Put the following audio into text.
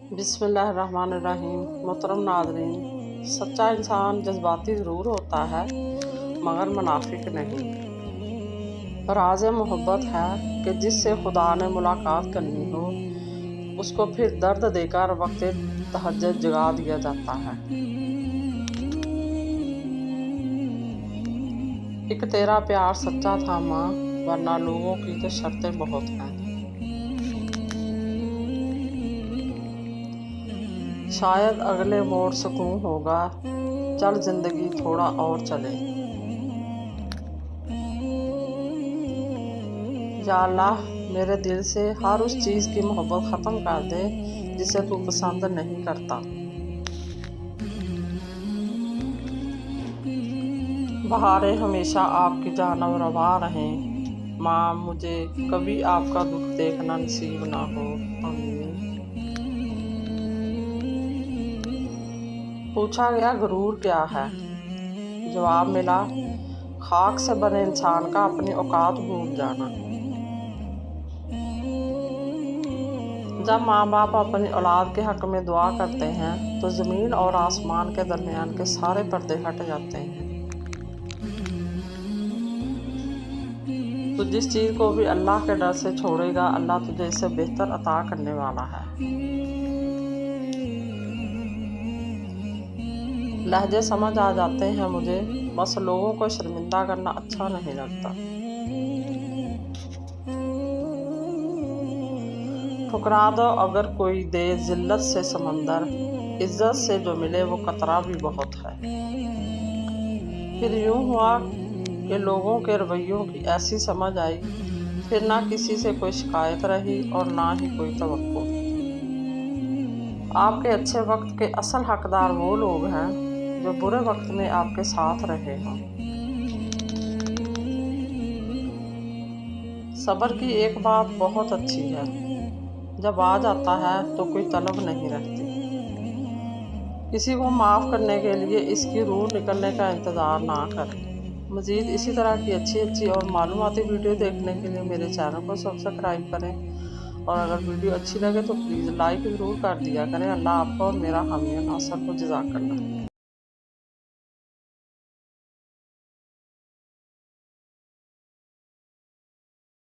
बिस्मिल्लाहिर्रहमानिर्रहीम। मोहतरम नाज़रीन, सच्चा इंसान जज्बाती ज़रूर होता है मगर मुनाफिक नहीं। राज़ मोहब्बत है कि जिससे खुदा ने मुलाकात करनी हो उसको फिर दर्द देकर वक्त तहज्जुद जगा दिया जाता है। एक तेरा प्यार सच्चा था माँ, वरना लोगों की तो शर्तें बहुत हैं। शायद अगले मोड़ सुकून होगा, चल जिंदगी थोड़ा और चले। या अल्लाह, मेरे दिल से हर उस चीज़ की मोहब्बत ख़त्म कर दे जिसे तू पसंद नहीं करता। बहारें हमेशा आपकी जानब रवा रहें माँ, मुझे कभी आपका दुख देखना नसीब ना हो। आमीन। पूछा गया गुरूर क्या है? जवाब मिला, खाक से बने इंसान का अपनी औकात भूल जाना। जब माँ बाप अपनी औलाद के हक में दुआ करते हैं तो ज़मीन और आसमान के दरमियान के सारे पर्दे हट जाते हैं। तो जिस चीज़ को भी अल्लाह के डर से छोड़ेगा, अल्लाह तुझे इससे बेहतर अता करने वाला है। लहजे समझ आ जाते हैं मुझे, बस लोगों को शर्मिंदा करना अच्छा नहीं लगता। ठुकरा दो अगर कोई दे जिल्लत से समंदर, इज्जत से जो मिले वो कतरा भी बहुत है। फिर यूं हुआ कि लोगों के रवैयों की ऐसी समझ आई, फिर ना किसी से कोई शिकायत रही और ना ही कोई तवक्को। आपके अच्छे वक्त के असल हकदार वो लोग हैं जो बुरे वक्त में आपके साथ रहे हों। सब्र की एक बात बहुत अच्छी है, जब आ जाता है तो कोई तलब नहीं रहती। किसी को माफ़ करने के लिए इसकी रूह निकलने का इंतज़ार ना करें। मज़ीद इसी तरह की अच्छी और मालूमाती वीडियो देखने के लिए मेरे चैनल को सब्सक्राइब करें, और अगर वीडियो अच्छी लगे तो प्लीज़ लाइक ज़रूर कर दिया करें। अल्लाह आपको और मेरा हामी नासर को जज़ाकल्लाह।